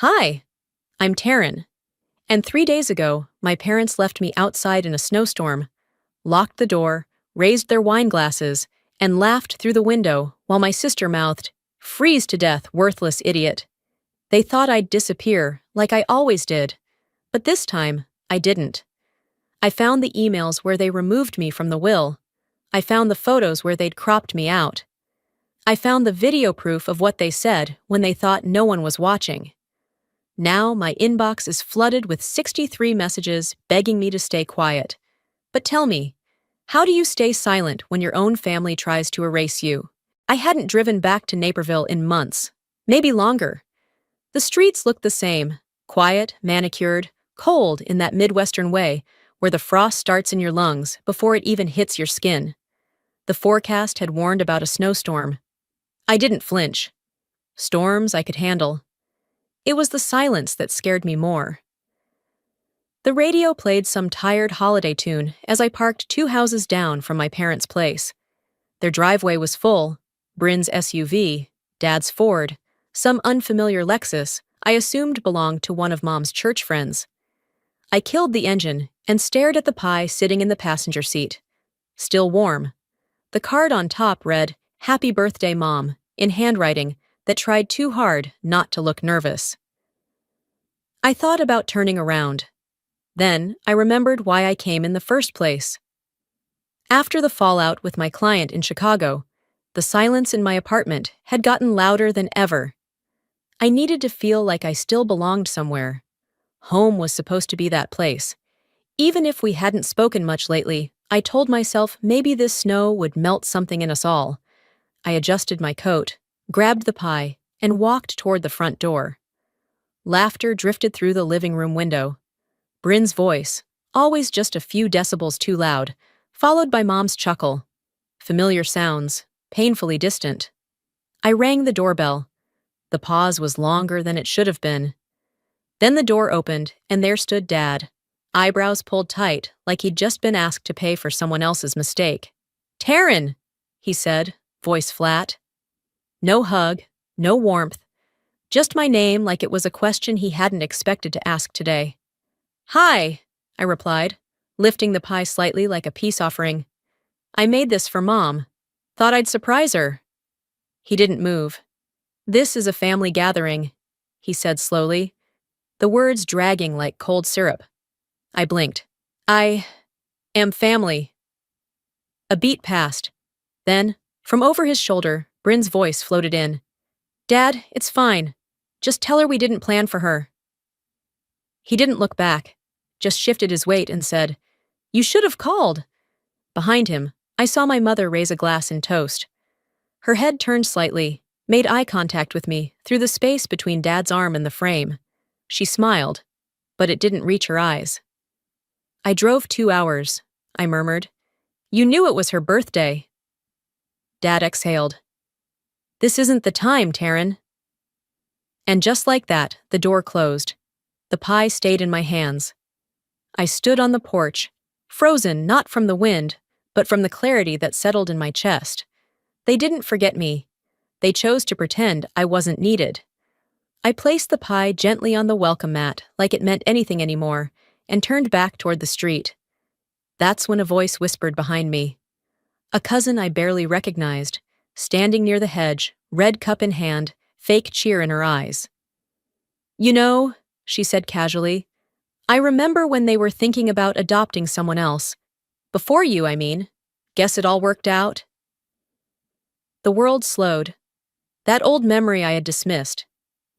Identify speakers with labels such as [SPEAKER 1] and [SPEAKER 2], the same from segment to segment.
[SPEAKER 1] Hi, I'm Taryn, and 3 days ago, my parents left me outside in a snowstorm, locked the door, raised their wine glasses, and laughed through the window while my sister mouthed, "Freeze to death, worthless idiot." They thought I'd disappear, like I always did, but this time, I didn't. I found the emails where they removed me from the will. I found the photos where they'd cropped me out. I found the video proof of what they said when they thought no one was watching. Now my inbox is flooded with 63 messages begging me to stay quiet. But tell me, how do you stay silent when your own family tries to erase you? I hadn't driven back to Naperville in months, maybe longer. The streets looked the same, quiet, manicured, cold in that Midwestern way where the frost starts in your lungs before it even hits your skin. The forecast had warned about a snowstorm. I didn't flinch. Storms I could handle. It was the silence that scared me more. The radio played some tired holiday tune as I parked 2 houses down from my parents' place. Their driveway was full, Brin's SUV, Dad's Ford, some unfamiliar Lexus I assumed belonged to one of Mom's church friends. I killed the engine and stared at the pie sitting in the passenger seat. Still warm. The card on top read, "Happy Birthday, Mom," in handwriting that tried too hard not to look nervous. I thought about turning around. Then I remembered why I came in the first place. After the fallout with my client in Chicago, the silence in my apartment had gotten louder than ever. I needed to feel like I still belonged somewhere. Home was supposed to be that place. Even if we hadn't spoken much lately, I told myself maybe this snow would melt something in us all. I adjusted my coat, grabbed the pie, and walked toward the front door. Laughter drifted through the living room window. Brin's voice, always just a few decibels too loud, followed by Mom's chuckle. Familiar sounds, painfully distant. I rang the doorbell. The pause was longer than it should have been. Then the door opened, and there stood Dad, eyebrows pulled tight like he'd just been asked to pay for someone else's mistake. "Taryn," he said, voice flat. No hug, no warmth, just my name like it was a question he hadn't expected to ask today. "Hi," I replied, lifting the pie slightly like a peace offering. "I made this for Mom. Thought I'd surprise her." He didn't move. "This is a family gathering," he said slowly, the words dragging like cold syrup. I blinked. "I am family." A beat passed. Then, from over his shoulder, Brin's voice floated in. "Dad, it's fine. Just tell her we didn't plan for her." He didn't look back, just shifted his weight and said, "You should have called." Behind him, I saw my mother raise a glass in toast. Her head turned slightly, made eye contact with me through the space between Dad's arm and the frame. She smiled, but it didn't reach her eyes. "I drove 2 hours," I murmured. "You knew it was her birthday." Dad exhaled. "This isn't the time, Taryn." And just like that, the door closed. The pie stayed in my hands. I stood on the porch, frozen not from the wind, but from the clarity that settled in my chest. They didn't forget me. They chose to pretend I wasn't needed. I placed the pie gently on the welcome mat, like it meant anything anymore, and turned back toward the street. That's when a voice whispered behind me. A cousin I barely recognized, standing near the hedge, red cup in hand, fake cheer in her eyes. "You know," she said casually, "I remember when they were thinking about adopting someone else. Before you, I mean. Guess it all worked out." The world slowed. That old memory I had dismissed,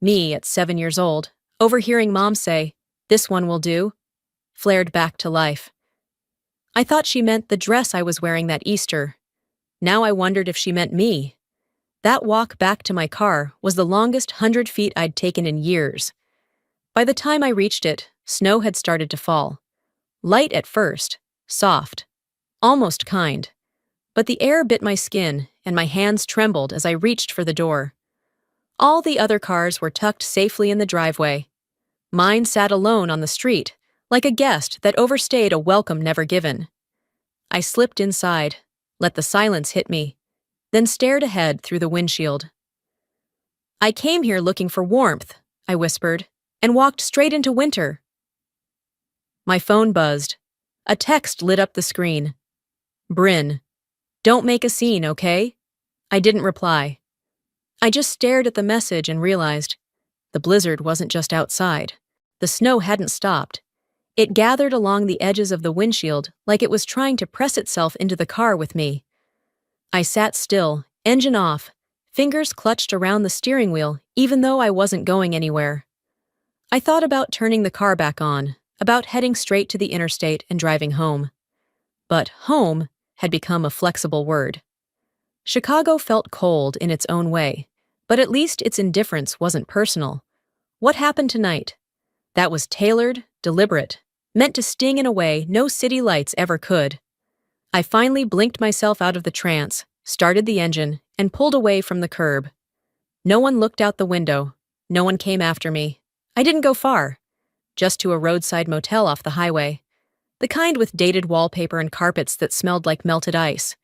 [SPEAKER 1] me at 7 years old, overhearing Mom say, "This one will do," flared back to life. I thought she meant the dress I was wearing that Easter. Now I wondered if she meant me. That walk back to my car was the longest 100 feet I'd taken in years. By the time I reached it, snow had started to fall. Light at first, soft, almost kind. But the air bit my skin, and my hands trembled as I reached for the door. All the other cars were tucked safely in the driveway. Mine sat alone on the street, like a guest that overstayed a welcome never given. I slipped inside, let the silence hit me, then stared ahead through the windshield. "I came here looking for warmth," I whispered, and walked straight into winter. My phone buzzed. A text lit up the screen. Brin, don't make a scene, okay? I didn't reply. I just stared at the message and realized the blizzard wasn't just outside. The snow hadn't stopped. It gathered along the edges of the windshield like it was trying to press itself into the car with me. I sat still, engine off, fingers clutched around the steering wheel, even though I wasn't going anywhere. I thought about turning the car back on, about heading straight to the interstate and driving home. But home had become a flexible word. Chicago felt cold in its own way, but at least its indifference wasn't personal. What happened tonight? That was tailored, deliberate, meant to sting in a way no city lights ever could. I finally blinked myself out of the trance, started the engine, and pulled away from the curb. No one looked out the window. No one came after me. I didn't go far, just to a roadside motel off the highway, the kind with dated wallpaper and carpets that smelled like melted ice.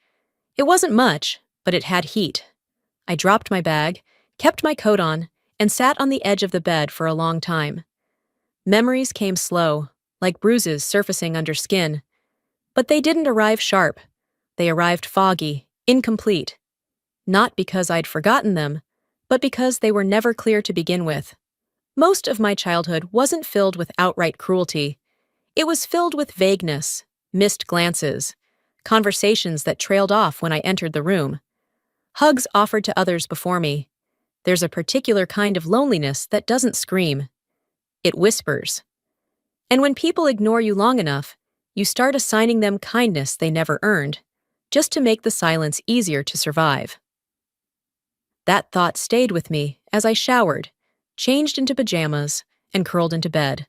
[SPEAKER 1] It wasn't much, but it had heat. I dropped my bag, kept my coat on, and sat on the edge of the bed for a long time. Memories came slow, like bruises surfacing under skin. But they didn't arrive sharp. They arrived foggy, incomplete. Not because I'd forgotten them, but because they were never clear to begin with. Most of my childhood wasn't filled with outright cruelty. It was filled with vagueness, missed glances, conversations that trailed off when I entered the room, hugs offered to others before me. There's a particular kind of loneliness that doesn't scream. It whispers. And when people ignore you long enough, you start assigning them kindness they never earned, just to make the silence easier to survive. That thought stayed with me as I showered, changed into pajamas, and curled into bed.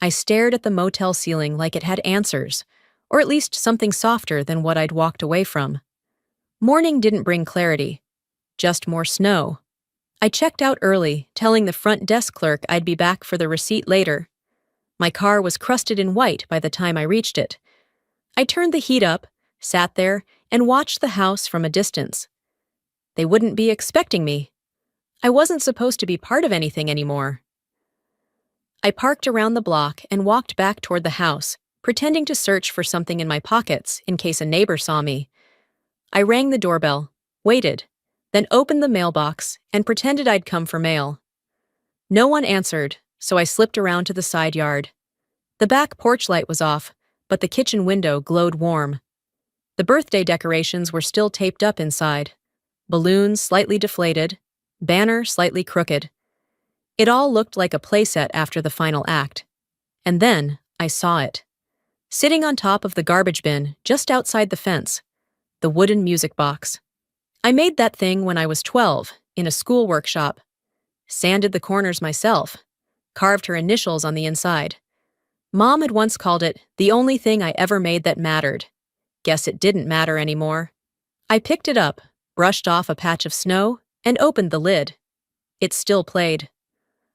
[SPEAKER 1] I stared at the motel ceiling like it had answers, or at least something softer than what I'd walked away from. Morning didn't bring clarity, just more snow. I checked out early, telling the front desk clerk I'd be back for the receipt later. My car was crusted in white by the time I reached it. I turned the heat up, sat there, and watched the house from a distance. They wouldn't be expecting me. I wasn't supposed to be part of anything anymore. I parked around the block and walked back toward the house, pretending to search for something in my pockets in case a neighbor saw me. I rang the doorbell, waited, then opened the mailbox and pretended I'd come for mail. No one answered, so I slipped around to the side yard. The back porch light was off, but the kitchen window glowed warm. The birthday decorations were still taped up inside. Balloons slightly deflated, banner slightly crooked. It all looked like a playset after the final act. And then I saw it. Sitting on top of the garbage bin just outside the fence, the wooden music box. I made that thing when I was 12, in a school workshop. Sanded the corners myself, carved her initials on the inside. Mom had once called it the only thing I ever made that mattered. Guess it didn't matter anymore. I picked it up, brushed off a patch of snow, and opened the lid. It still played.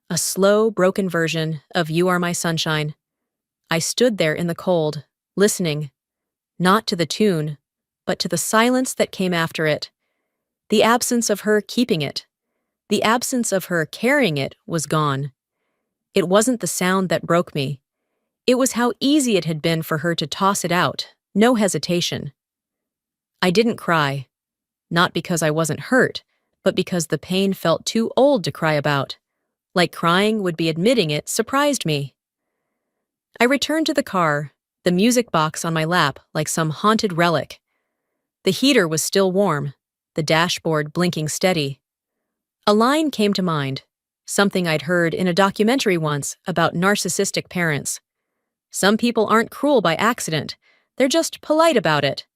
[SPEAKER 1] A slow, broken version of You Are My Sunshine. I stood there in the cold, listening. Not to the tune, but to the silence that came after it. The absence of her keeping it. The absence of her carrying it was gone. It wasn't the sound that broke me. It was how easy it had been for her to toss it out, no hesitation. I didn't cry. Not because I wasn't hurt, but because the pain felt too old to cry about. Like crying would be admitting it surprised me. I returned to the car, the music box on my lap like some haunted relic. The heater was still warm, the dashboard blinking steady. A line came to mind, something I'd heard in a documentary once about narcissistic parents. Some people aren't cruel by accident, they're just polite about it.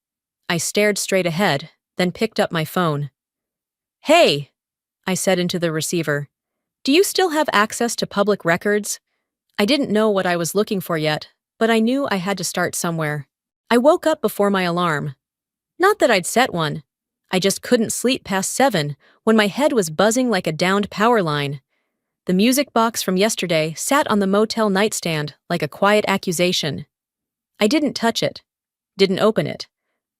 [SPEAKER 1] I stared straight ahead, then picked up my phone. "Hey," I said into the receiver. "Do you still have access to public records?" I didn't know what I was looking for yet, but I knew I had to start somewhere. I woke up before my alarm. Not that I'd set one. I just couldn't sleep past 7 when my head was buzzing like a downed power line. The music box from yesterday sat on the motel nightstand like a quiet accusation. I didn't touch it, didn't open it.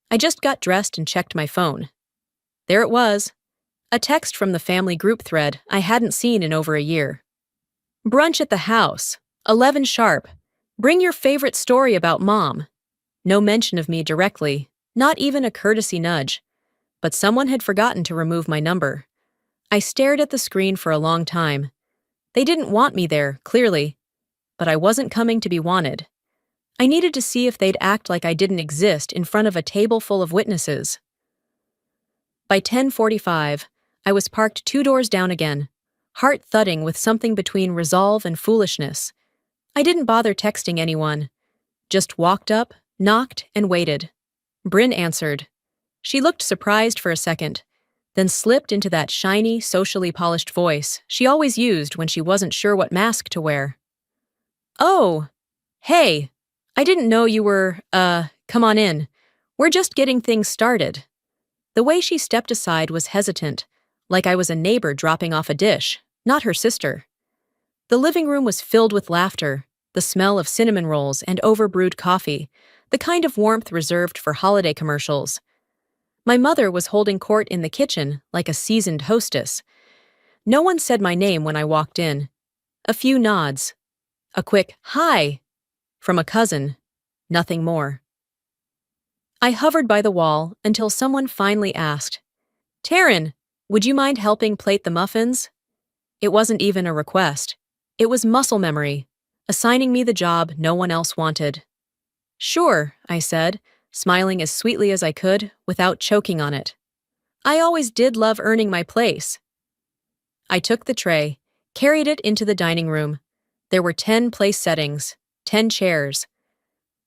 [SPEAKER 1] I just got dressed and checked my phone. There it was, a text from the family group thread I hadn't seen in over a year. Brunch at the house. 11 sharp. Bring your favorite story about mom. No mention of me directly, not even a courtesy nudge. But someone had forgotten to remove my number. I stared at the screen for a long time. They didn't want me there, clearly. But I wasn't coming to be wanted. I needed to see if they'd act like I didn't exist in front of a table full of witnesses. By 10:45, I was parked 2 doors down again, heart thudding with something between resolve and foolishness. I didn't bother texting anyone. Just walked up, knocked, and waited. Brin answered. She looked surprised for a second, then slipped into that shiny, socially polished voice she always used when she wasn't sure what mask to wear. "Oh, hey, I didn't know you were, come on in. We're just getting things started." The way she stepped aside was hesitant, like I was a neighbor dropping off a dish, not her sister. The living room was filled with laughter, the smell of cinnamon rolls and overbrewed coffee, the kind of warmth reserved for holiday commercials. My mother was holding court in the kitchen like a seasoned hostess. No one said my name when I walked in. A few nods. A quick "hi" from a cousin. Nothing more. I hovered by the wall until someone finally asked, "Taryn, would you mind helping plate the muffins?" It wasn't even a request. It was muscle memory, assigning me the job no one else wanted. "Sure," I said, smiling as sweetly as I could without choking on it. I always did love earning my place. I took the tray, carried it into the dining room. There were 10 place settings, 10 chairs.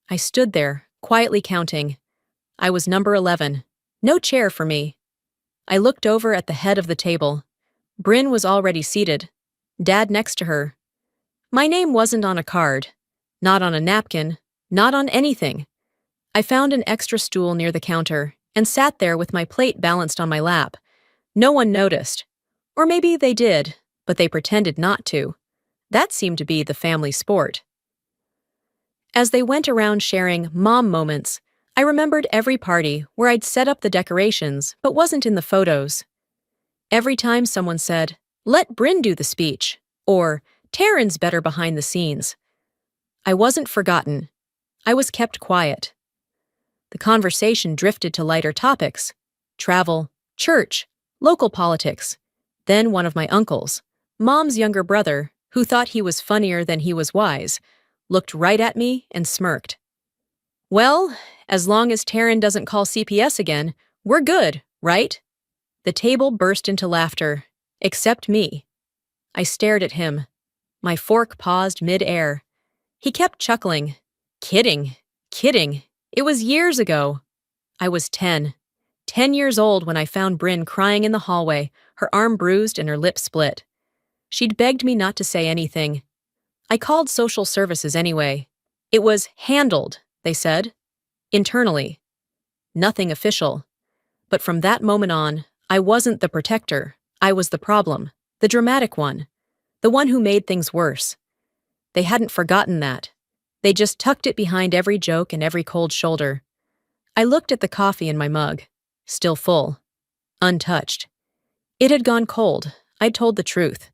[SPEAKER 1] I stood there, quietly counting. I was number 11. No chair for me. I looked over at the head of the table. Brin was already seated, Dad next to her. My name wasn't on a card, not on a napkin, not on anything. I found an extra stool near the counter and sat there with my plate balanced on my lap. No one noticed. Or maybe they did, but they pretended not to. That seemed to be the family sport. As they went around sharing mom moments, I remembered every party where I'd set up the decorations but wasn't in the photos. Every time someone said, "Let Brin do the speech," or "Taryn's better behind the scenes." I wasn't forgotten. I was kept quiet. The conversation drifted to lighter topics: travel, church, local politics. Then one of my uncles, Mom's younger brother, who thought he was funnier than he was wise, looked right at me and smirked. "Well, as long as Taryn doesn't call CPS again, we're good, right?" The table burst into laughter, except me. I stared at him. My fork paused mid-air. He kept chuckling. Kidding. It was years ago. I was 10. 10 years old when I found Brin crying in the hallway, her arm bruised and her lip split. She'd begged me not to say anything. I called social services anyway. It was handled, they said. Internally. Nothing official. But from that moment on, I wasn't the protector. I was the problem. The dramatic one. The one who made things worse. They hadn't forgotten that. They just tucked it behind every joke and every cold shoulder. I looked at the coffee in my mug. Still full. Untouched. It had gone cold. I'd told the truth.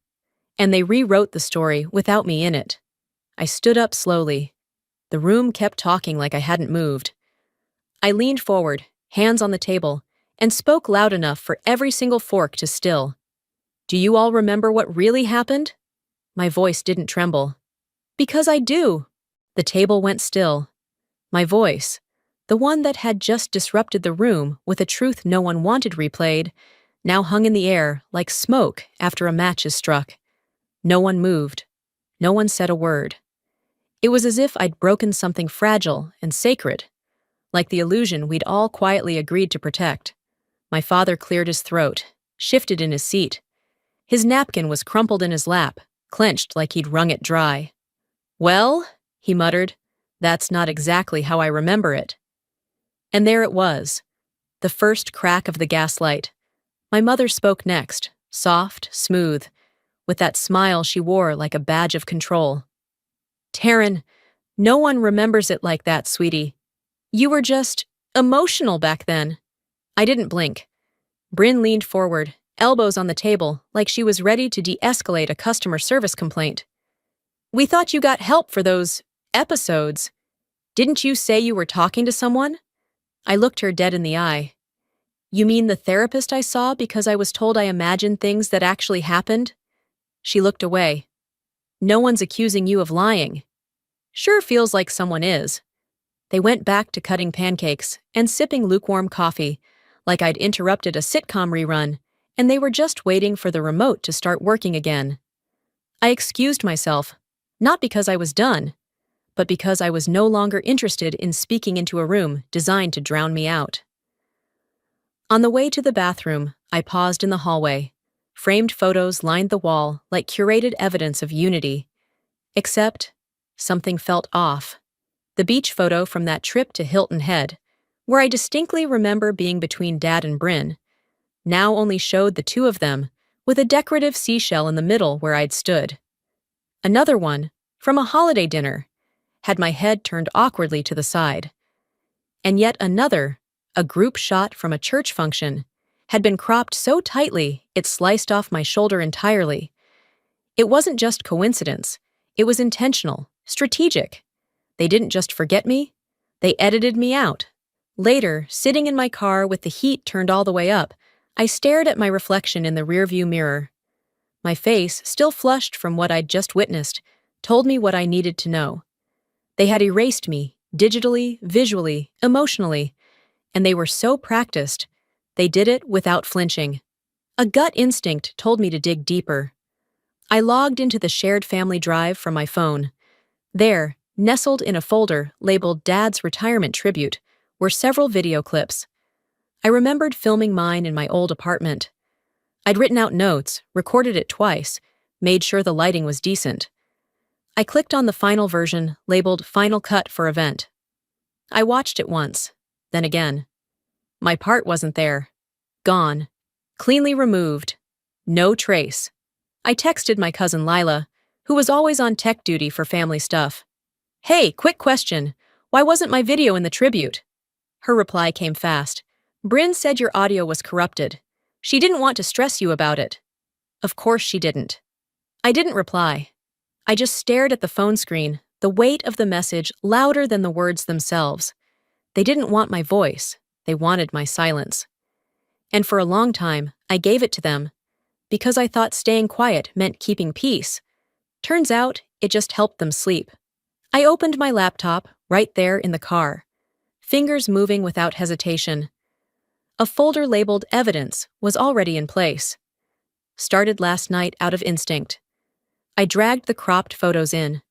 [SPEAKER 1] And they rewrote the story without me in it. I stood up slowly. The room kept talking like I hadn't moved. I leaned forward, hands on the table, and spoke loud enough for every single fork to still. "Do you all remember what really happened?" My voice didn't tremble. "Because I do." The table went still. My voice, the one that had just disrupted the room with a truth no one wanted replayed, now hung in the air like smoke after a match is struck. No one moved. No one said a word. It was as if I'd broken something fragile and sacred, like the illusion we'd all quietly agreed to protect. My father cleared his throat, shifted in his seat. His napkin was crumpled in his lap, clenched like he'd wrung it dry. "Well," he muttered, "that's not exactly how I remember it." And there it was, the first crack of the gaslight. My mother spoke next, soft, smooth, with that smile she wore like a badge of control. "Taryn, no one remembers it like that, sweetie. You were just emotional back then." I didn't blink. Brin leaned forward, elbows on the table, like she was ready to de-escalate a customer service complaint. We thought you got help for those episodes. Didn't you say you were talking to someone? I looked her dead in the eye. You mean the therapist I saw because I was told I imagined things that actually happened? She looked away. No one's accusing you of lying. Sure feels like someone is. They went back to cutting pancakes and sipping lukewarm coffee, like I'd interrupted a sitcom rerun, and they were just waiting for the remote to start working again. I excused myself, not because I was done, but because I was no longer interested in speaking into a room designed to drown me out. On the way to the bathroom, I paused in the hallway. Framed photos lined the wall like curated evidence of unity. Except, something felt off. The beach photo from that trip to Hilton Head, where I distinctly remember being between Dad and Brin, now only showed the two of them, with a decorative seashell in the middle where I'd stood. Another one, from a holiday dinner, had my head turned awkwardly to the side. And yet another, a group shot from a church function, had been cropped so tightly it sliced off my shoulder entirely. It wasn't just coincidence. It was intentional, strategic. They didn't just forget me, they edited me out. Later, sitting in my car with the heat turned all the way up, I stared at my reflection in the rearview mirror. My face, still flushed from what I'd just witnessed, told me what I needed to know. They had erased me, digitally, visually, emotionally, and they were so practiced, they did it without flinching. A gut instinct told me to dig deeper. I logged into the shared family drive from my phone. There, nestled in a folder labeled Dad's Retirement Tribute, were several video clips. I remembered filming mine in my old apartment. I'd written out notes, recorded it twice, made sure the lighting was decent. I clicked on the final version, labeled Final Cut for Event. I watched it once, then again. My part wasn't there. Gone. Cleanly removed. No trace. I texted my cousin Lila, who was always on tech duty for family stuff. Hey, quick question. Why wasn't my video in the tribute? Her reply came fast. Brin said your audio was corrupted. She didn't want to stress you about it. Of course she didn't. I didn't reply. I just stared at the phone screen, the weight of the message louder than the words themselves. They didn't want my voice. They wanted my silence. And for a long time, I gave it to them, because I thought staying quiet meant keeping peace. Turns out, it just helped them sleep. I opened my laptop, right there in the car, fingers moving without hesitation. A folder labeled Evidence was already in place. Started last night out of instinct. I dragged the cropped photos in,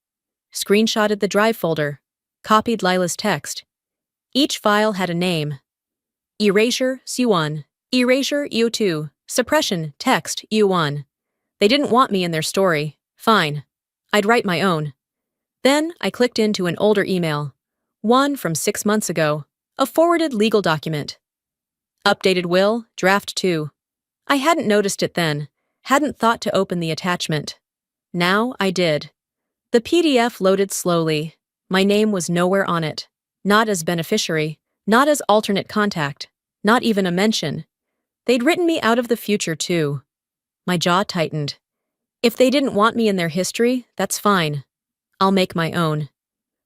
[SPEAKER 1] screenshotted the drive folder, copied Lila's text. Each file had a name. Erasure U1, Erasure U2, Suppression Text U1. They didn't want me in their story. Fine. I'd write my own. Then I clicked into an older email, one from 6 months ago, a forwarded legal document. Updated will, draft 2. I hadn't noticed it then, hadn't thought to open the attachment. Now I did. The PDF loaded slowly. My name was nowhere on it. Not as beneficiary, not as alternate contact, not even a mention. They'd written me out of the future too. My jaw tightened. If they didn't want me in their history, that's fine. I'll make my own.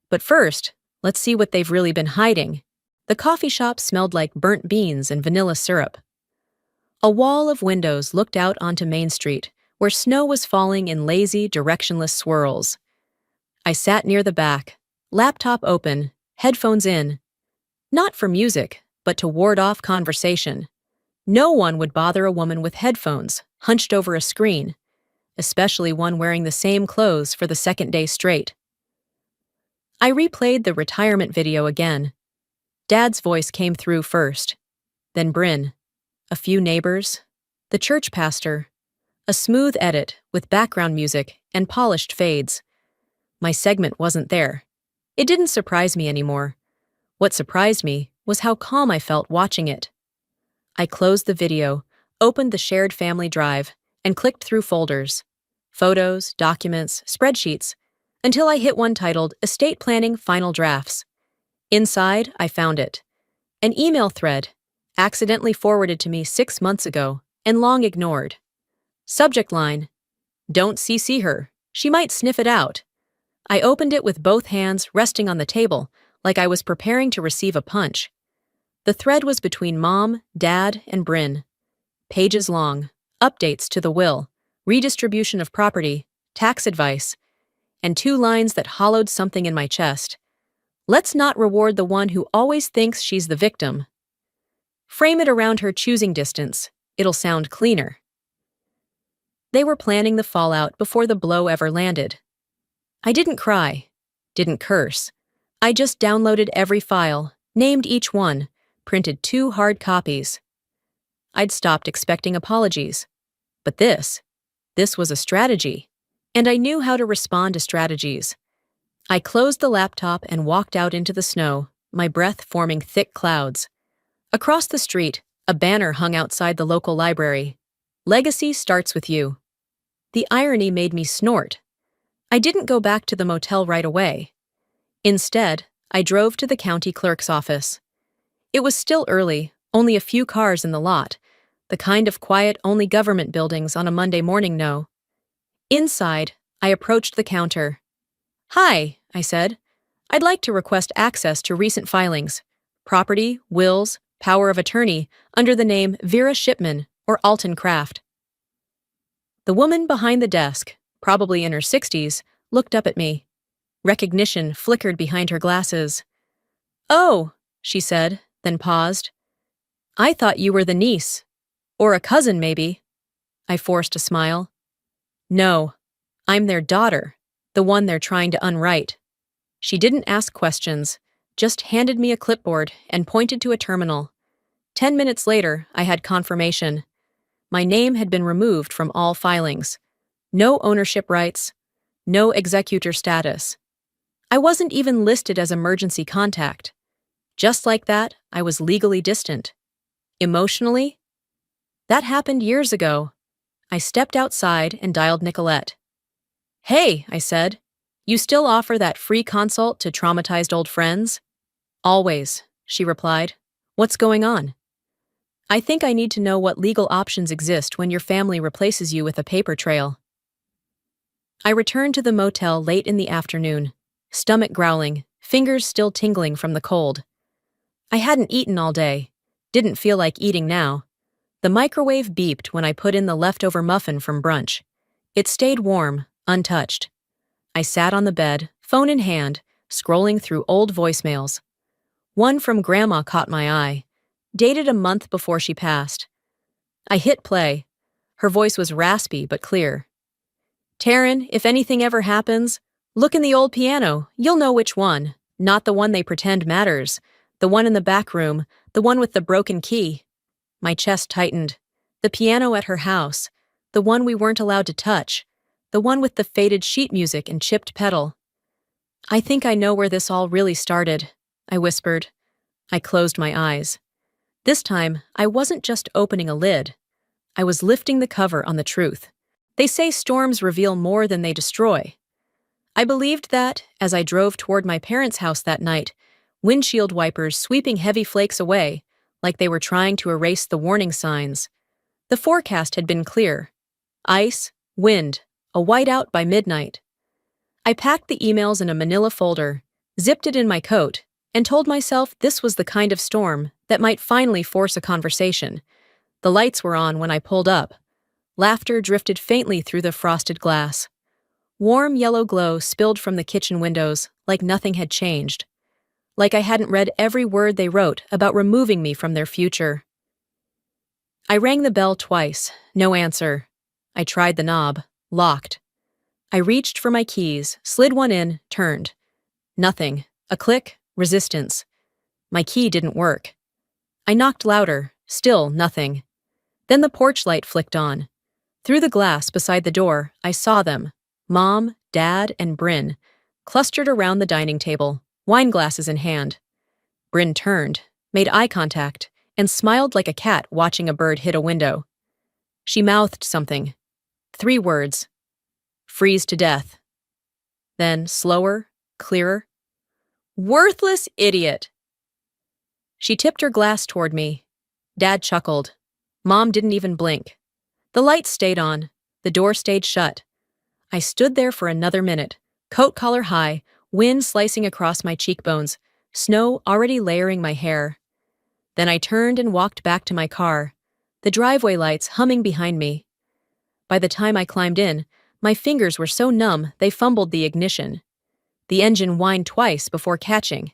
[SPEAKER 1] But first, let's see what they've really been hiding. The coffee shop smelled like burnt beans and vanilla syrup. A wall of windows looked out onto Main Street, where snow was falling in lazy, directionless swirls. I sat near the back, laptop open, headphones in. Not for music, but to ward off conversation. No one would bother a woman with headphones, hunched over a screen, especially one wearing the same clothes for the second day straight. I replayed the retirement video again. Dad's voice came through first, then Brin, a few neighbors, the church pastor, a smooth edit with background music and polished fades. My segment wasn't there. It didn't surprise me anymore. What surprised me was how calm I felt watching it. I closed the video, opened the shared family drive, and clicked through folders, photos, documents, spreadsheets, until I hit one titled Estate Planning Final Drafts. Inside, I found it. An email thread, accidentally forwarded to me 6 months ago and long ignored. Subject line, "Don't CC her. She might sniff it out." I opened it with both hands resting on the table, like I was preparing to receive a punch. The thread was between Mom, Dad, and Brin. Pages long, updates to the will, redistribution of property, tax advice, and 2 lines that hollowed something in my chest. Let's not reward the one who always thinks she's the victim. Frame it around her choosing distance. It'll sound cleaner. They were planning the fallout before the blow ever landed. I didn't cry, didn't curse. I just downloaded every file, named each one, printed 2 hard copies. I'd stopped expecting apologies. But this was a strategy, and I knew how to respond to strategies. I closed the laptop and walked out into the snow, my breath forming thick clouds. Across the street, a banner hung outside the local library. Legacy starts with you. The irony made me snort. I didn't go back to the motel right away. Instead, I drove to the county clerk's office. It was still early, only a few cars in the lot, the kind of quiet only government buildings on a Monday morning know. Inside, I approached the counter. "Hi," I said. "I'd like to request access to recent filings, property, wills, power of attorney, under the name Vera Shipman or Alton Craft." The woman behind the desk, probably in her 60s, looked up at me. Recognition flickered behind her glasses. "Oh," she said, then paused. "I thought you were the niece. Or a cousin, maybe." I forced a smile. "No, I'm their daughter, the one they're trying to unwrite." She didn't ask questions, just handed me a clipboard and pointed to a terminal. 10 minutes later, I had confirmation. My name had been removed from all filings. No ownership rights, no executor status. I wasn't even listed as emergency contact. Just like that, I was legally distant. Emotionally? That happened years ago. I stepped outside and dialed Nicolette. "Hey," I said, "you still offer that free consult to traumatized old friends?" "Always," she replied. "What's going on?" "I think I need to know what legal options exist when your family replaces you with a paper trail." I returned to the motel late in the afternoon, stomach growling, fingers still tingling from the cold. I hadn't eaten all day, didn't feel like eating now. The microwave beeped when I put in the leftover muffin from brunch. It stayed warm, untouched. I sat on the bed, phone in hand, scrolling through old voicemails. One from Grandma caught my eye, dated a month before she passed. I hit play. Her voice was raspy but clear. "Taryn, if anything ever happens, look in the old piano. You'll know which one. Not the one they pretend matters. The one in the back room, the one with the broken key." My chest tightened. The piano at her house, the one we weren't allowed to touch, the one with the faded sheet music and chipped pedal. "I think I know where this all really started," I whispered. I closed my eyes. This time, I wasn't just opening a lid. I was lifting the cover on the truth. They say storms reveal more than they destroy. I believed that, as I drove toward my parents' house that night, windshield wipers sweeping heavy flakes away, like they were trying to erase the warning signs. The forecast had been clear. Ice, wind, a whiteout by midnight. I packed the emails in a manila folder, zipped it in my coat, and told myself this was the kind of storm that might finally force a conversation. The lights were on when I pulled up. Laughter drifted faintly through the frosted glass. Warm yellow glow spilled from the kitchen windows like nothing had changed. Like I hadn't read every word they wrote about removing me from their future. I rang the bell twice, no answer. I tried the knob, locked. I reached for my keys, slid one in, turned. Nothing. A click, resistance. My key didn't work. I knocked louder, still nothing. Then the porch light flicked on. Through the glass beside the door, I saw them, Mom, Dad, and Brin, clustered around the dining table, wine glasses in hand. Brin turned, made eye contact, and smiled like a cat watching a bird hit a window. She mouthed something. 3 words. "Freeze to death." Then, slower, clearer. "Worthless idiot." She tipped her glass toward me. Dad chuckled. Mom didn't even blink. The lights stayed on. The door stayed shut. I stood there for another minute, Coat collar high, wind slicing across my cheekbones, snow already layering my hair. Then I turned and walked back to my car, the driveway lights humming behind me. By the time I climbed in, my fingers were so numb they fumbled the ignition. The engine whined twice before catching.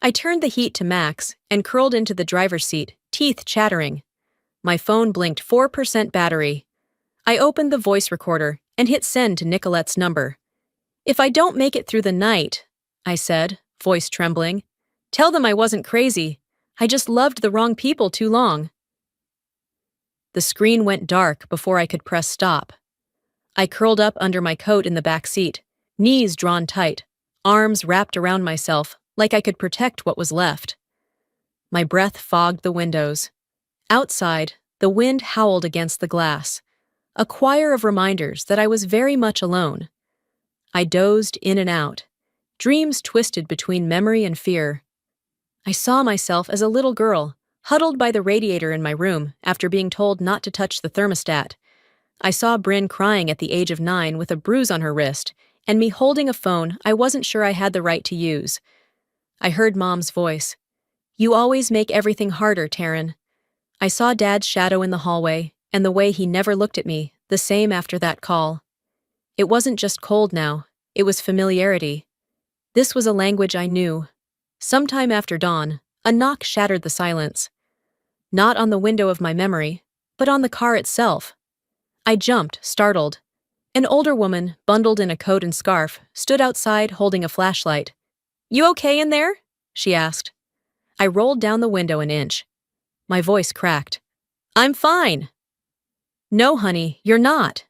[SPEAKER 1] I turned the heat to max and curled into the driver's seat, teeth chattering. My phone blinked 4% battery. I opened the voice recorder and hit send to Nicolette's number. "If I don't make it through the night," I said, voice trembling, "tell them I wasn't crazy. I just loved the wrong people too long." The screen went dark before I could press stop. I curled up under my coat in the back seat, knees drawn tight, arms wrapped around myself like I could protect what was left. My breath fogged the windows. Outside, the wind howled against the glass, a choir of reminders that I was very much alone. I dozed in and out, dreams twisted between memory and fear. I saw myself as a little girl, huddled by the radiator in my room after being told not to touch the thermostat. I saw Brin crying at the age of 9 with a bruise on her wrist, and me holding a phone I wasn't sure I had the right to use. I heard Mom's voice. "You always make everything harder, Taryn." I saw Dad's shadow in the hallway, and the way he never looked at me, the same after that call. It wasn't just cold now, it was familiarity. This was a language I knew. Sometime after dawn, a knock shattered the silence. Not on the window of my memory, but on the car itself. I jumped, startled. An older woman, bundled in a coat and scarf, stood outside holding a flashlight. "You okay in there?" she asked. I rolled down the window an inch. My voice cracked. "I'm fine." "No, honey, you're not."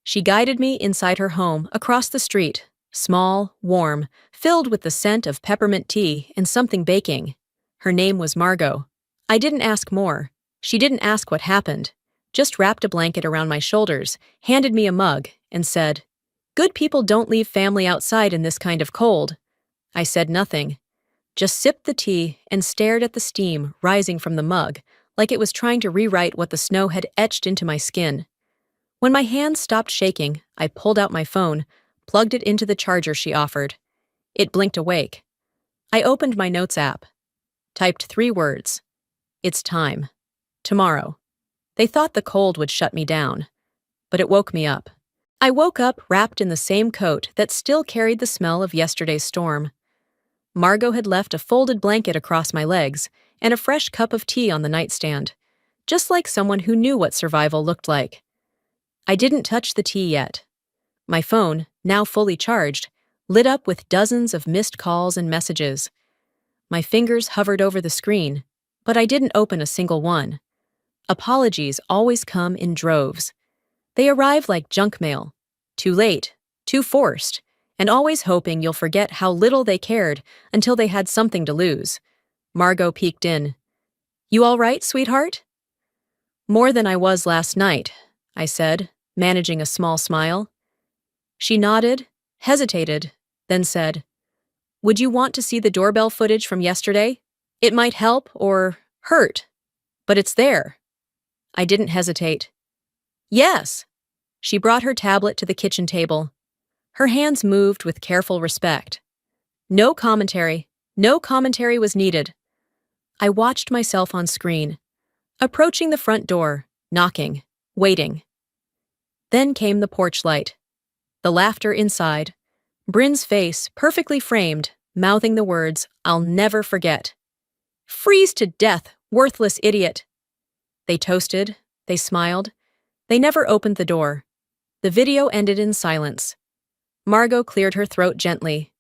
[SPEAKER 1] She guided me inside her home across the street, small, warm, filled with the scent of peppermint tea and something baking. Her name was Margot. I didn't ask more. She didn't ask what happened. Just wrapped a blanket around my shoulders, handed me a mug, and said, "Good people don't leave family outside in this kind of cold." I said nothing, just sipped the tea and stared at the steam rising from the mug like it was trying to rewrite what the snow had etched into my skin. When my hands stopped shaking, I pulled out my phone, plugged it into the charger she offered. It blinked awake. I opened my notes app, typed 3 words. "It's time. Tomorrow." They thought the cold would shut me down, but it woke me up. I woke up wrapped in the same coat that still carried the smell of yesterday's storm. Margot had left a folded blanket across my legs and a fresh cup of tea on the nightstand, just like someone who knew what survival looked like. I didn't touch the tea yet. My phone, now fully charged, lit up with dozens of missed calls and messages. My fingers hovered over the screen, but I didn't open a single one. Apologies always come in droves. They arrive like junk mail, too late, too forced, and always hoping you'll forget how little they cared until they had something to lose. Margot peeked in. "You all right, sweetheart?" "More than I was last night," I said, managing a small smile. She nodded, hesitated, then said, "Would you want to see the doorbell footage from yesterday? It might help or hurt, but it's there." I didn't hesitate. "Yes." She brought her tablet to the kitchen table. Her hands moved with careful respect. No commentary was needed. I watched myself on screen, approaching the front door, knocking, waiting. Then came the porch light. The laughter inside. Brin's face, perfectly framed, mouthing the words I'll never forget. "Freeze to death, worthless idiot." They toasted, they smiled. They never opened the door. The video ended in silence. Margot cleared her throat gently.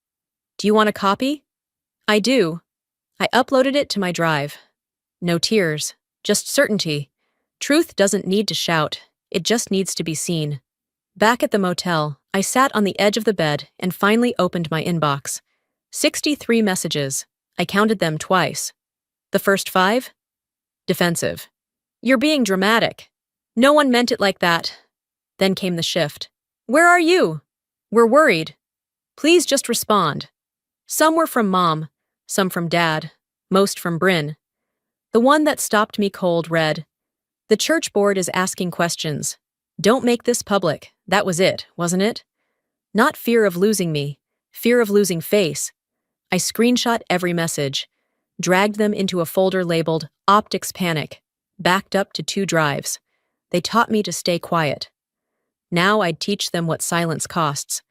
[SPEAKER 1] "Do you want a copy?" "I do." I uploaded it to my drive. No tears, just certainty. Truth doesn't need to shout, it just needs to be seen. Back at the motel, I sat on the edge of the bed and finally opened my inbox. 63 messages. I counted them twice. The first 5? Defensive. "You're being dramatic. No one meant it like that." Then came the shift. "Where are you? We're worried. Please just respond." Some were from Mom, some from Dad, most from Brin. The one that stopped me cold read, "The church board is asking questions. Don't make this public." That was it, wasn't it? Not fear of losing me, fear of losing face. I screenshot every message, dragged them into a folder labeled Optics Panic, backed up to 2 drives. They taught me to stay quiet. Now I'd teach them what silence costs.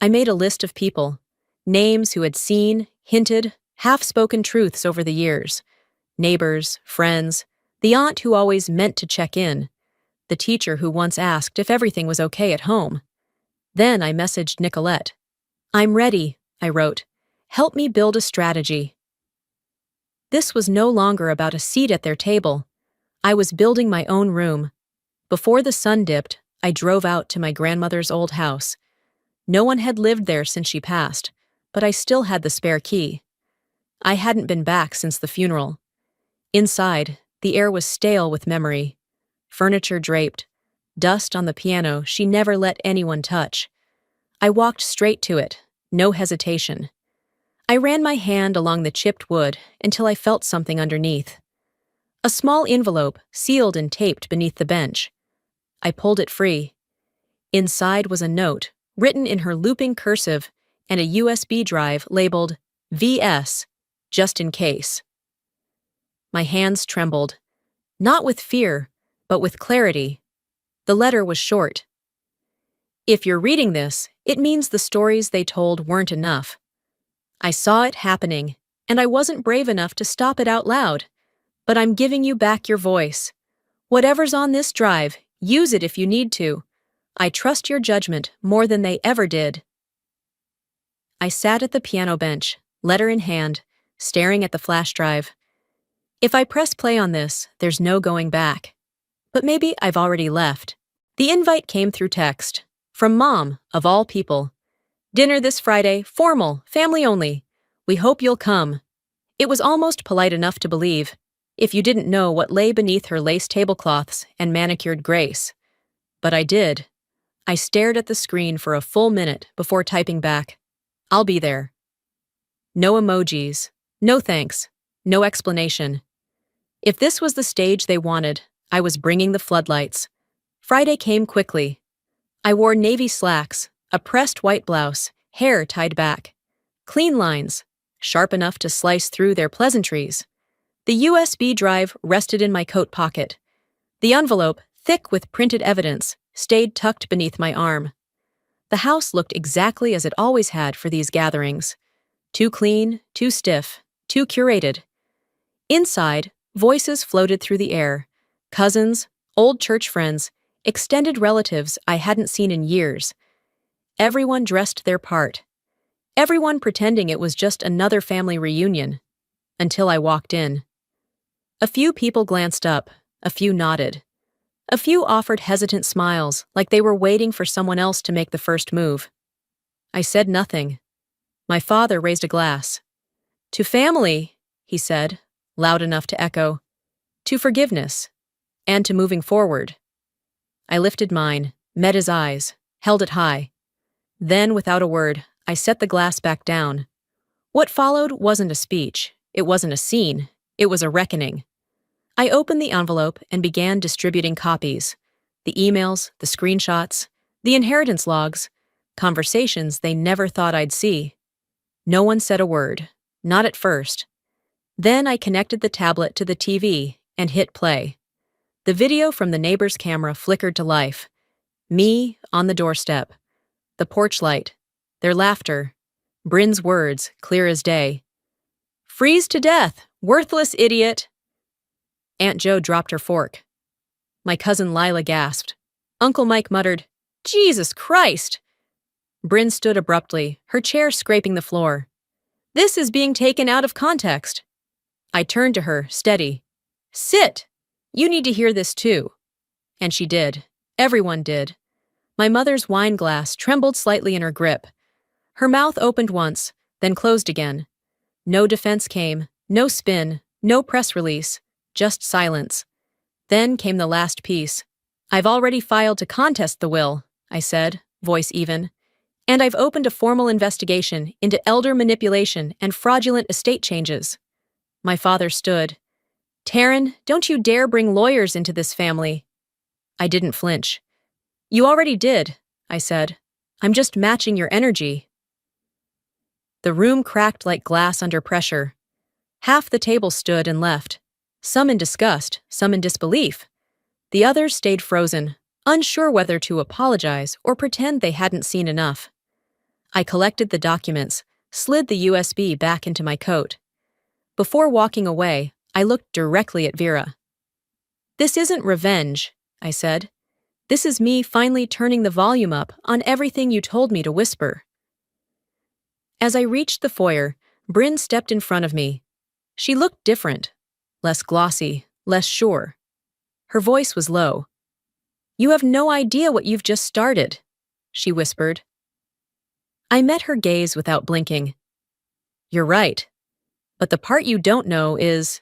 [SPEAKER 1] I made a list of people, names who had seen, hinted, half-spoken truths over the years. Neighbors, friends, the aunt who always meant to check in, the teacher who once asked if everything was okay at home. Then I messaged Nicolette. "I'm ready," I wrote. "Help me build a strategy." This was no longer about a seat at their table. I was building my own room. Before the sun dipped, I drove out to my grandmother's old house. No one had lived there since she passed, but I still had the spare key. I hadn't been back since the funeral. Inside, the air was stale with memory. Furniture draped, dust on the piano she never let anyone touch. I walked straight to it, no hesitation. I ran my hand along the chipped wood until I felt something underneath. A small envelope sealed and taped beneath the bench. I pulled it free. Inside was a note, written in her looping cursive, and a USB drive labeled VS, just in case. My hands trembled, not with fear, but with clarity. The letter was short. "If you're reading this, it means the stories they told weren't enough. I saw it happening, and I wasn't brave enough to stop it out loud. But I'm giving you back your voice. Whatever's on this drive, use it if you need to. I trust your judgment more than they ever did." I sat at the piano bench, letter in hand, staring at the flash drive. If I press play on this, there's no going back. But maybe I've already left. The invite came through text. From Mom, of all people. "Dinner this Friday, formal, family only. We hope you'll come." It was almost polite enough to believe, if you didn't know what lay beneath her lace tablecloths and manicured grace. But I did. I stared at the screen for a full minute before typing back, "I'll be there." No emojis, no thanks, no explanation. If this was the stage they wanted, I was bringing the floodlights. Friday came quickly. I wore navy slacks, a pressed white blouse, hair tied back. Clean lines, sharp enough to slice through their pleasantries. The USB drive rested in my coat pocket. The envelope, thick with printed evidence, stayed tucked beneath my arm. The house looked exactly as it always had for these gatherings. Too clean, too stiff, too curated. Inside, voices floated through the air. Cousins, old church friends, extended relatives I hadn't seen in years. Everyone dressed their part. Everyone pretending it was just another family reunion. Until I walked in. A few people glanced up, a few nodded. A few offered hesitant smiles, like they were waiting for someone else to make the first move. I said nothing. My father raised a glass. "To family," he said, loud enough to echo. "To forgiveness. And to moving forward." I lifted mine, met his eyes, held it high. Then, without a word, I set the glass back down. What followed wasn't a speech. It wasn't a scene. It was a reckoning. I opened the envelope and began distributing copies. The emails, the screenshots, the inheritance logs, conversations they never thought I'd see. No one said a word, not at first. Then I connected the tablet to the TV and hit play. The video from the neighbor's camera flickered to life. Me on the doorstep. The porch light. Their laughter. Brin's words, clear as day. "Freeze to death, worthless idiot." Aunt Jo dropped her fork. My cousin Lila gasped. Uncle Mike muttered, "Jesus Christ!" Brin stood abruptly, her chair scraping the floor. "This is being taken out of context." I turned to her, steady. "Sit! You need to hear this too." And she did. Everyone did. My mother's wine glass trembled slightly in her grip. Her mouth opened once, then closed again. No defense came, no spin, no press release, just silence. Then came the last piece. "I've already filed to contest the will," I said, voice even. "And I've opened a formal investigation into elder manipulation and fraudulent estate changes." My father stood. "Taryn, don't you dare bring lawyers into this family." I didn't flinch. "You already did," I said. I'm just matching your energy. The room cracked like glass under pressure. Half the table stood and left, some in disgust, some in disbelief. The others stayed frozen, unsure whether to apologize or pretend they hadn't seen enough. I collected the documents, slid the USB back into my coat. Before walking away, I looked directly at Vera. "This isn't revenge," I said. "This is me finally turning the volume up on everything you told me to whisper." As I reached the foyer, Brin stepped in front of me. She looked different, less glossy, less sure. Her voice was low. "You have no idea what you've just started," she whispered. I met her gaze without blinking. "You're right. But the part you don't know is,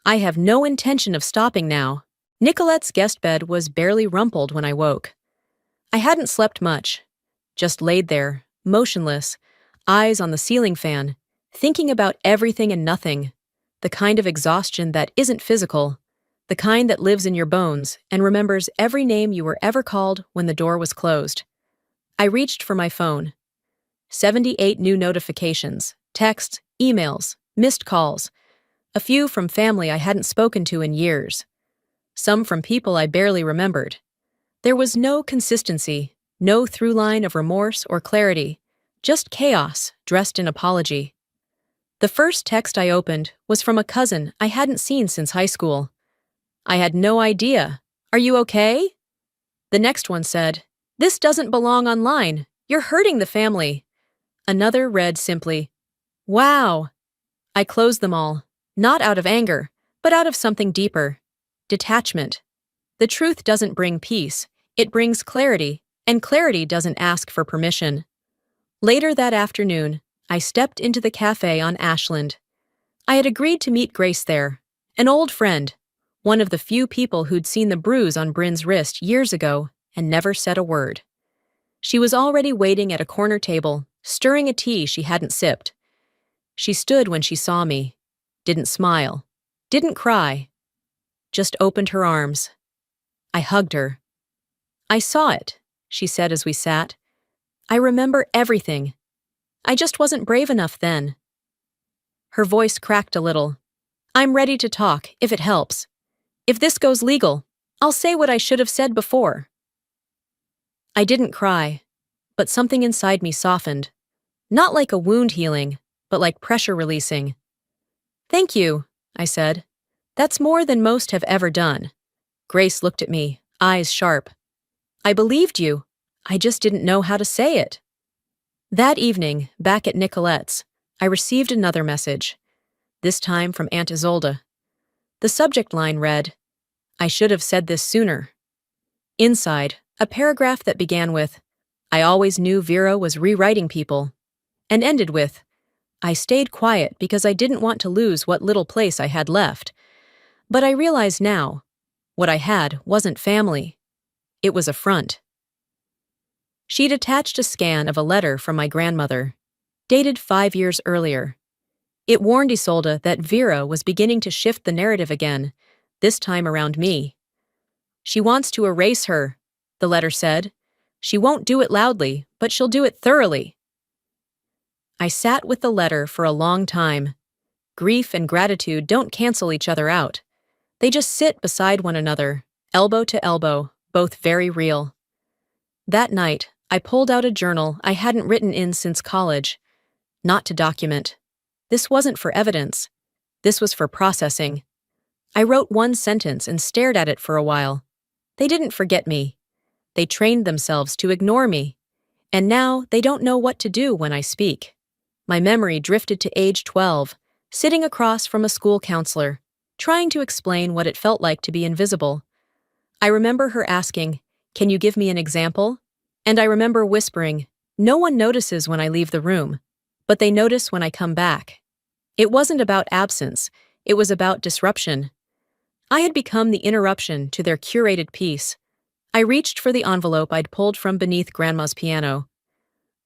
[SPEAKER 1] I have no intention of stopping now." Nicolette's guest bed was barely rumpled when I woke. I hadn't slept much, just laid there, motionless, eyes on the ceiling fan, thinking about everything and nothing, the kind of exhaustion that isn't physical, the kind that lives in your bones and remembers every name you were ever called when the door was closed. I reached for my phone. 78 new notifications, texts, emails, missed calls, a few from family I hadn't spoken to in years, some from people I barely remembered. There was no consistency, no through line of remorse or clarity, just chaos dressed in apology. The first text I opened was from a cousin I hadn't seen since high school. I had no idea. "Are you okay?" The next one said, "This doesn't belong online. You're hurting the family." Another read simply, "Wow." I closed them all, not out of anger, but out of something deeper. Detachment. The truth doesn't bring peace, it brings clarity, and clarity doesn't ask for permission. Later that afternoon, I stepped into the cafe on Ashland. I had agreed to meet Grace there, an old friend, one of the few people who'd seen the bruise on Brin's wrist years ago and never said a word. She was already waiting at a corner table, stirring a tea she hadn't sipped. She stood when she saw me, didn't smile, didn't cry, just opened her arms. I hugged her. "I saw it," she said as we sat. "I remember everything. I just wasn't brave enough then." Her voice cracked a little. "I'm ready to talk, if it helps. If this goes legal, I'll say what I should have said before." I didn't cry, but something inside me softened. Not like a wound healing, but like pressure releasing. "Thank you," I said. "That's more than most have ever done." Grace looked at me, eyes sharp. "I believed you. I just didn't know how to say it." That evening, back at Nicolette's, I received another message, this time from Aunt Isolde. The subject line read, "I should have said this sooner." Inside, a paragraph that began with, "I always knew Vera was rewriting people," and ended with, "I stayed quiet because I didn't want to lose what little place I had left. But I realize now, what I had wasn't family. It was a front." She'd attached a scan of a letter from my grandmother, dated 5 years earlier. It warned Isolde that Vera was beginning to shift the narrative again, this time around me. "She wants to erase her," the letter said. "She won't do it loudly, but she'll do it thoroughly." I sat with the letter for a long time. Grief and gratitude don't cancel each other out. They just sit beside one another, elbow to elbow, both very real. That night, I pulled out a journal I hadn't written in since college. Not to document. This wasn't for evidence. This was for processing. I wrote one sentence and stared at it for a while. They didn't forget me. They trained themselves to ignore me. And now they don't know what to do when I speak. My memory drifted to age 12, sitting across from a school counselor, trying to explain what it felt like to be invisible. I remember her asking, "Can you give me an example?" And I remember whispering, "No one notices when I leave the room, but they notice when I come back." It wasn't about absence, it was about disruption. I had become the interruption to their curated peace. I reached for the envelope I'd pulled from beneath Grandma's piano.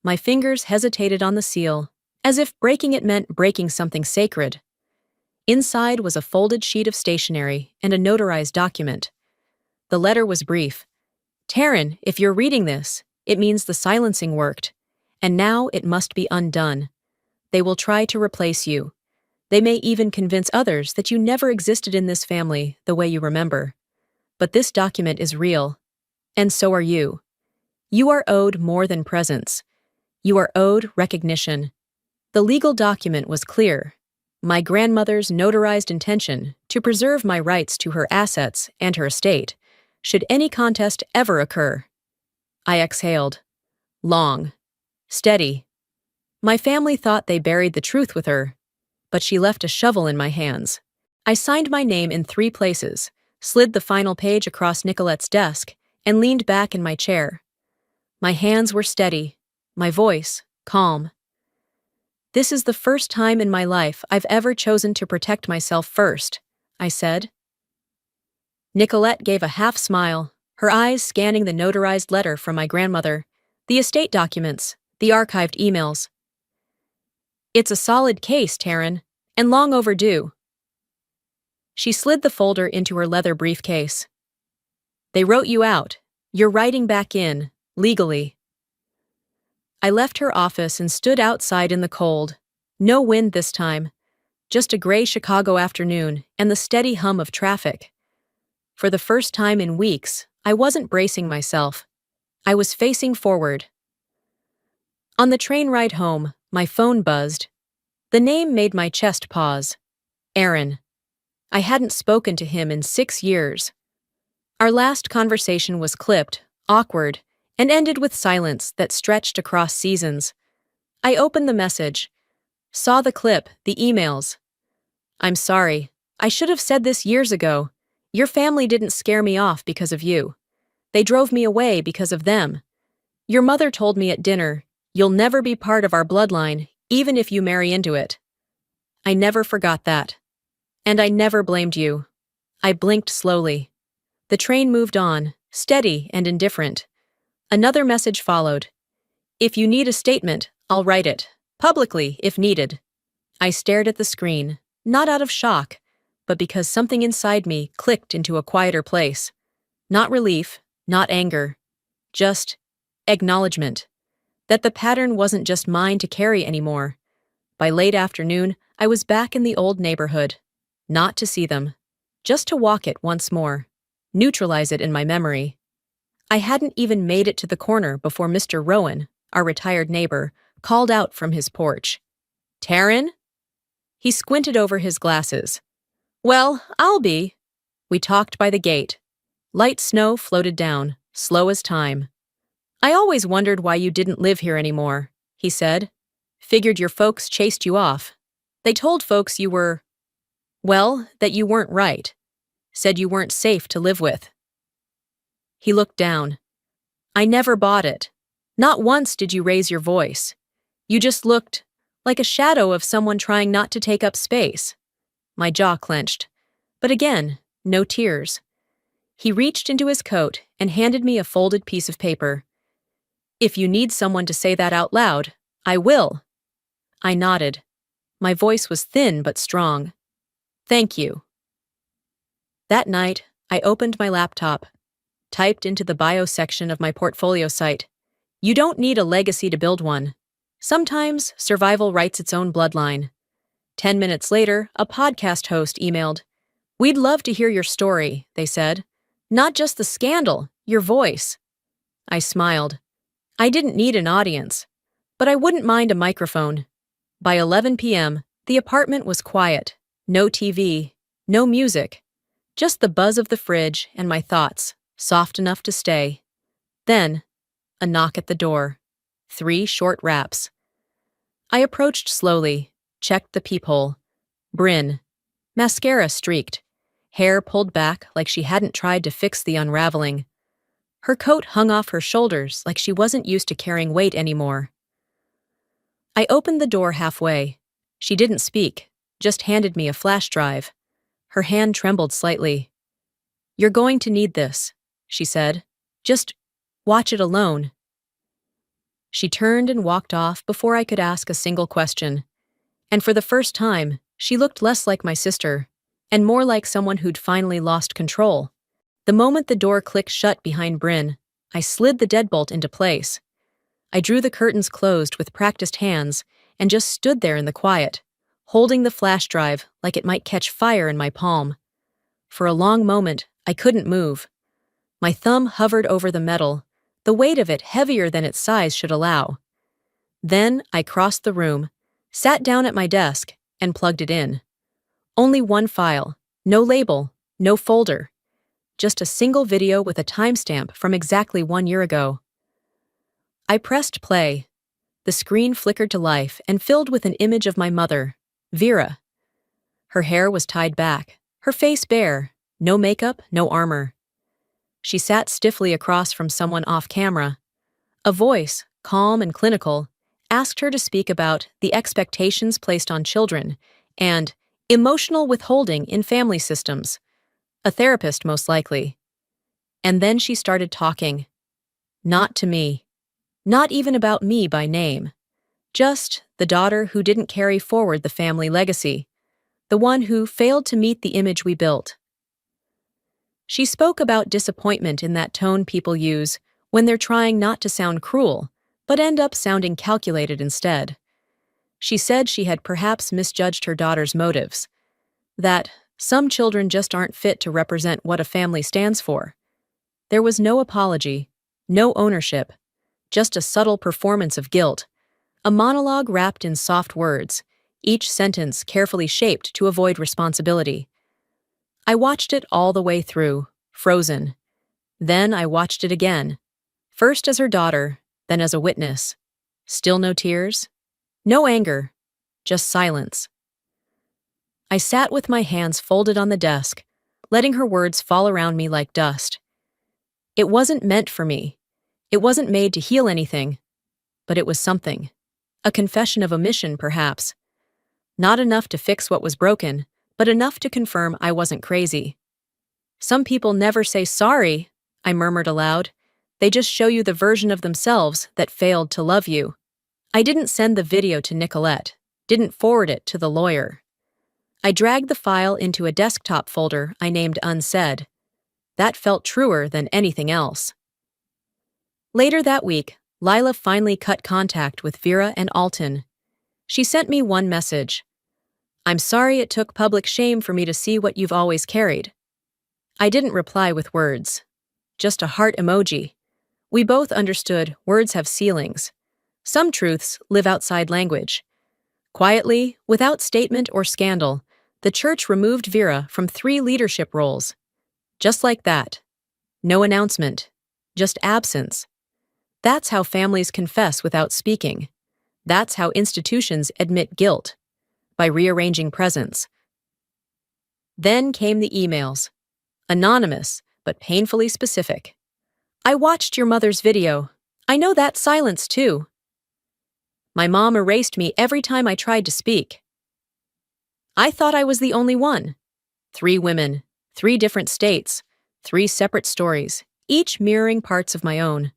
[SPEAKER 1] My fingers hesitated on the seal, as if breaking it meant breaking something sacred. Inside was a folded sheet of stationery and a notarized document. The letter was brief. "Taryn, if you're reading this, It means the silencing worked, and now it must be undone. They will try to replace you. They may even convince others that you never existed in this family the way you remember. But this document is real, and so are you. You are owed more than presents. You are owed recognition. The legal document was clear. My grandmother's notarized intention to preserve my rights to her assets and her estate, should any contest ever occur. I exhaled. Long. Steady. My family thought they buried the truth with her, but she left a shovel in my hands. I signed my name in 3 places, slid the final page across Nicolette's desk, and leaned back in my chair. My hands were steady, my voice calm. This is the first time in my life I've ever chosen to protect myself first, I said. Nicolette gave a half smile, her eyes scanning the notarized letter from my grandmother, the estate documents, the archived emails. It's a solid case, Taryn, and long overdue. She slid the folder into her leather briefcase. They wrote you out. You're writing back in, legally. I left her office and stood outside in the cold. No wind this time, just a gray Chicago afternoon and the steady hum of traffic. For the first time in weeks, I wasn't bracing myself. I was facing forward. On the train ride home, my phone buzzed. The name made my chest pause. Aaron. I hadn't spoken to him in 6 years. Our last conversation was clipped, awkward, and ended with silence that stretched across seasons. I opened the message, saw the clip, the emails. I'm sorry. I should have said this years ago. Your family didn't scare me off because of you. They drove me away because of them. Your mother told me at dinner, you'll never be part of our bloodline, even if you marry into it. I never forgot that. And I never blamed you. I blinked slowly. The train moved on, steady and indifferent. Another message followed. If you need a statement, I'll write it, publicly if needed. I stared at the screen, not out of shock, but because something inside me clicked into a quieter place. Not relief, not anger. Just acknowledgement. That the pattern wasn't just mine to carry anymore. By late afternoon, I was back in the old neighborhood. Not to see them. Just to walk it once more. Neutralize it in my memory. I hadn't even made it to the corner before Mr. Rowan, our retired neighbor, called out from his porch. Taryn? He squinted over his glasses. Well, I'll be. We talked by the gate. Light snow floated down, slow as time. I always wondered why you didn't live here anymore, he said. Figured your folks chased you off. They told folks you were, well, that you weren't right. Said you weren't safe to live with. He looked down. I never bought it. Not once did you raise your voice. You just looked like a shadow of someone trying not to take up space. My jaw clenched. But again, no tears. He reached into his coat and handed me a folded piece of paper. If you need someone to say that out loud, I will. I nodded. My voice was thin but strong. Thank you. That night, I opened my laptop, typed into the bio section of my portfolio site. You don't need a legacy to build one. Sometimes survival writes its own bloodline. 10 minutes later, a podcast host emailed. We'd love to hear your story, they said. Not just the scandal, your voice. I smiled. I didn't need an audience, but I wouldn't mind a microphone. By 11 p.m., the apartment was quiet. No TV, no music. Just the buzz of the fridge and my thoughts, soft enough to stay. Then, a knock at the door. 3 short raps. I approached slowly, checked the peephole. Brin. Mascara streaked. Hair pulled back like she hadn't tried to fix the unraveling. Her coat hung off her shoulders like she wasn't used to carrying weight anymore. I opened the door halfway. She didn't speak, just handed me a flash drive. Her hand trembled slightly. You're going to need this, she said. Just watch it alone. She turned and walked off before I could ask a single question. And for the first time, she looked less like my sister, and more like someone who'd finally lost control. The moment the door clicked shut behind Brin, I slid the deadbolt into place. I drew the curtains closed with practiced hands and just stood there in the quiet, holding the flash drive like it might catch fire in my palm. For a long moment, I couldn't move. My thumb hovered over the metal, the weight of it heavier than its size should allow. Then I crossed the room, sat down at my desk, and plugged it in. Only one file, no label, no folder. Just a single video with a timestamp from exactly 1 year ago. I pressed play. The screen flickered to life and filled with an image of my mother, Vera. Her hair was tied back, her face bare, no makeup, no armor. She sat stiffly across from someone off camera. A voice, calm and clinical, asked her to speak about the expectations placed on children and emotional withholding in family systems. A therapist, most likely. And then she started talking. Not to me. Not even about me by name. Just the daughter who didn't carry forward the family legacy. The one who failed to meet the image we built. She spoke about disappointment in that tone people use when they're trying not to sound cruel, but end up sounding calculated instead. She said she had perhaps misjudged her daughter's motives. That some children just aren't fit to represent what a family stands for. There was no apology, no ownership, just a subtle performance of guilt, a monologue wrapped in soft words, each sentence carefully shaped to avoid responsibility. I watched it all the way through, frozen. Then I watched it again, first as her daughter, then as a witness. Still no tears, no anger, just silence. I sat with my hands folded on the desk, letting her words fall around me like dust. It wasn't meant for me. It wasn't made to heal anything, but it was something. A confession of omission, perhaps. Not enough to fix what was broken, but enough to confirm I wasn't crazy. Some people never say sorry, I murmured aloud. They just show you the version of themselves that failed to love you. I didn't send the video to Nicolette, didn't forward it to the lawyer. I dragged the file into a desktop folder I named Unsaid. That felt truer than anything else. Later that week, Lila finally cut contact with Vera and Alton. She sent me one message. I'm sorry it took public shame for me to see what you've always carried. I didn't reply with words. Just a heart emoji. We both understood words have ceilings. Some truths live outside language. Quietly, without statement or scandal, the church removed Vera from 3 leadership roles. Just like that. No announcement. Just absence. That's how families confess without speaking. That's how institutions admit guilt. By rearranging presence. Then came the emails. Anonymous, but painfully specific. I watched your mother's video. I know that silence too. My mom erased me every time I tried to speak. I thought I was the only one. 3 women, 3 different states, 3 separate stories, each mirroring parts of my own.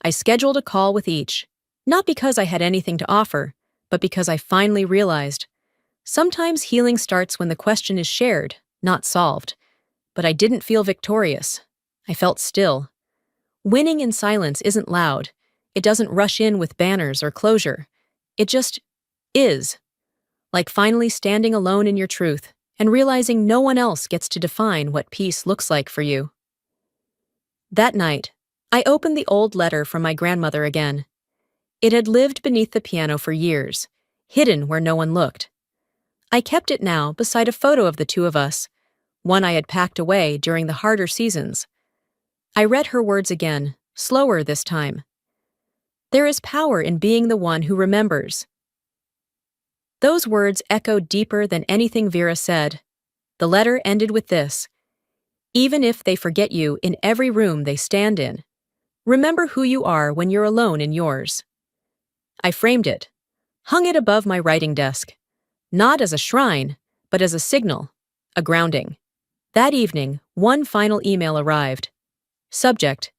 [SPEAKER 1] I scheduled a call with each, not because I had anything to offer, but because I finally realized sometimes healing starts when the question is shared, not solved. But I didn't feel victorious. I felt still. Winning in silence isn't loud. It doesn't rush in with banners or closure. It just is. Like finally standing alone in your truth and realizing no one else gets to define what peace looks like for you. That night, I opened the old letter from my grandmother again. It had lived beneath the piano for years, hidden where no one looked. I kept it now beside a photo of the 2 of us, one I had packed away during the harder seasons. I read her words again, slower this time. There is power in being the one who remembers. Those words echoed deeper than anything Vera said. The letter ended with this. Even if they forget you in every room they stand in, remember who you are when you're alone in yours. I framed it, hung it above my writing desk, not as a shrine, but as a signal, a grounding. That evening, one final email arrived. Subject: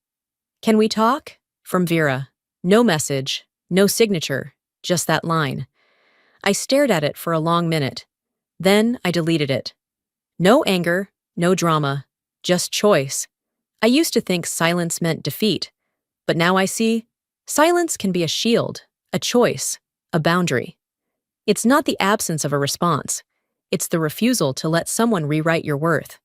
[SPEAKER 1] Can we talk? From Vera. No message, no signature, just that line. I stared at it for a long minute. Then I deleted it. No anger, no drama, just choice. I used to think silence meant defeat, But now I see, silence can be a shield, a choice, a boundary. It's not the absence of a response. It's the refusal to let someone rewrite your worth.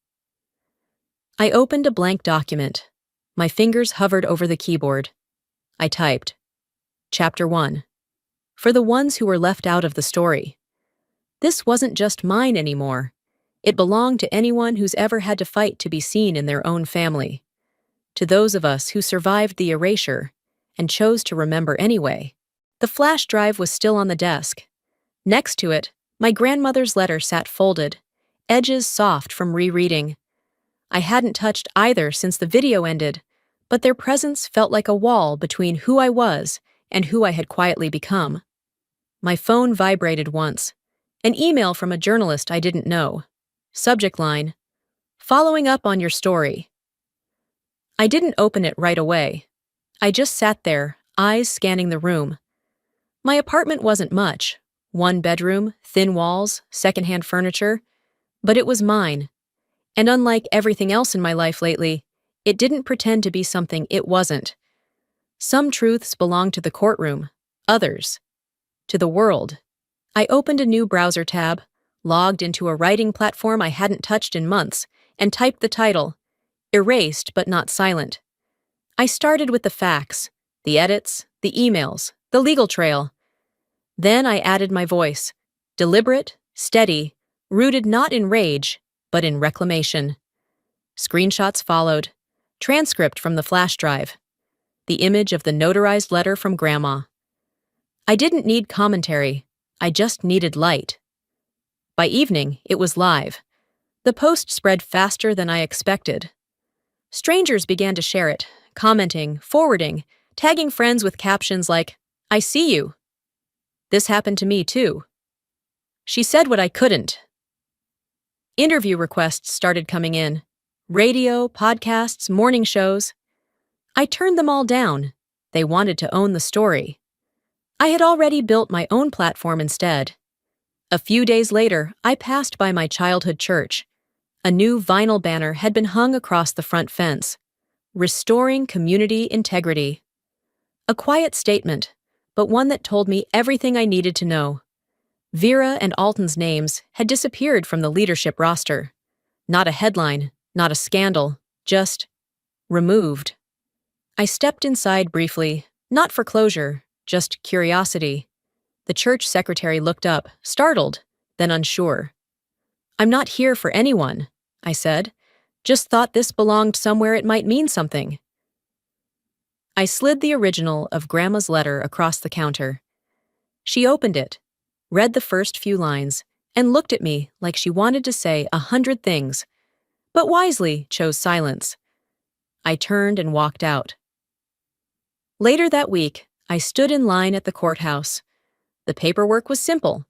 [SPEAKER 1] I opened a blank document. My fingers hovered over the keyboard. I typed. Chapter 1. For the ones who were left out of the story. This wasn't just mine anymore. It belonged to anyone who's ever had to fight to be seen in their own family. To those of us who survived the erasure and chose to remember anyway. The flash drive was still on the desk. Next to it, my grandmother's letter sat folded, edges soft from rereading. I hadn't touched either since the video ended, but their presence felt like a wall between who I was and who I had quietly become. My phone vibrated once. An email from a journalist I didn't know. Subject line, following up on your story. I didn't open it right away. I just sat there, eyes scanning the room. My apartment wasn't much. One bedroom, thin walls, secondhand furniture. But it was mine. And unlike everything else in my life lately, it didn't pretend to be something it wasn't. Some truths belong to the courtroom, others to the world. I opened a new browser tab, logged into a writing platform I hadn't touched in months, and typed the title, Erased but Not Silent. I started with the facts, the edits, the emails, the legal trail. Then I added my voice, deliberate, steady, rooted not in rage, but in reclamation. Screenshots followed, transcript from the flash drive, the image of the notarized letter from Grandma. I didn't need commentary, I just needed light. By evening, it was live. The post spread faster than I expected. Strangers began to share it, commenting, forwarding, tagging friends with captions like, I see you. This happened to me too. She said what I couldn't. Interview requests started coming in. Radio, podcasts, morning shows. I turned them all down. They wanted to own the story. I had already built my own platform instead. A few days later, I passed by my childhood church. A new vinyl banner had been hung across the front fence. Restoring community integrity. A quiet statement, but one that told me everything I needed to know. Vera and Alton's names had disappeared from the leadership roster. Not a headline, not a scandal, just removed. I stepped inside briefly, not for closure, just curiosity. The church secretary looked up, startled, then unsure. I'm not here for anyone, I said. Just thought this belonged somewhere it might mean something. I slid the original of Grandma's letter across the counter. She opened it, read the first few lines, and looked at me like she wanted to say 100 things, but wisely chose silence. I turned and walked out. Later that week, I stood in line at the courthouse. The paperwork was simple.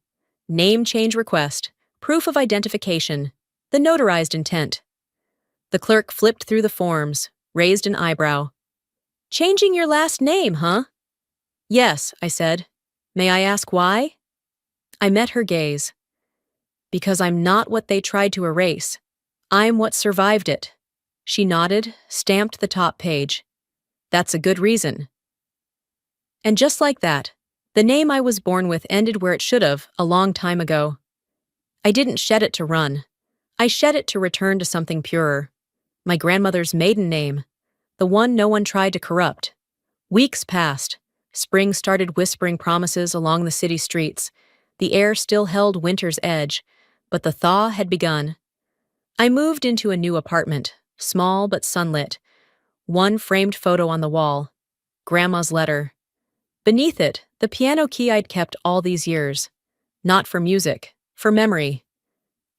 [SPEAKER 1] Name change request, proof of identification, the notarized intent. The clerk flipped through the forms, raised an eyebrow. Changing your last name, huh? Yes, I said. May I ask why? I met her gaze. Because I'm not what they tried to erase. I'm what survived it. She nodded, stamped the top page. That's a good reason. And just like that, the name I was born with ended where it should have, a long time ago. I didn't shed it to run. I shed it to return to something purer. My grandmother's maiden name, the one no one tried to corrupt. Weeks passed. Spring started whispering promises along the city streets. The air still held winter's edge, but the thaw had begun. I moved into a new apartment, small but sunlit. One framed photo on the wall. Grandma's letter. Beneath it, the piano key I'd kept all these years. Not for music, for memory.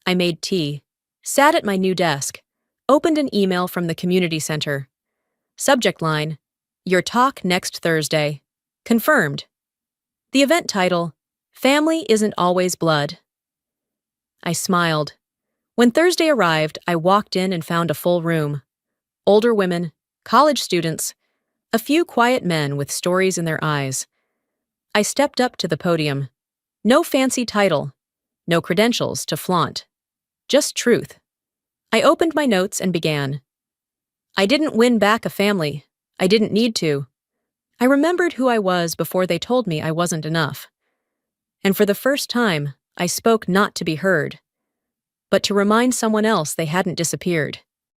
[SPEAKER 1] I made tea, sat at my new desk, opened an email from the community center. Subject line, your talk next Thursday. Confirmed. The event title, Family Isn't Always Blood. I smiled. When Thursday arrived, I walked in and found a full room. Older women, college students, a few quiet men with stories in their eyes. I stepped up to the podium. No fancy title, no credentials to flaunt. Just truth. I opened my notes and began. I didn't win back a family. I didn't need to. I remembered who I was before they told me I wasn't enough. And for the first time, I spoke not to be heard, but to remind someone else they hadn't disappeared.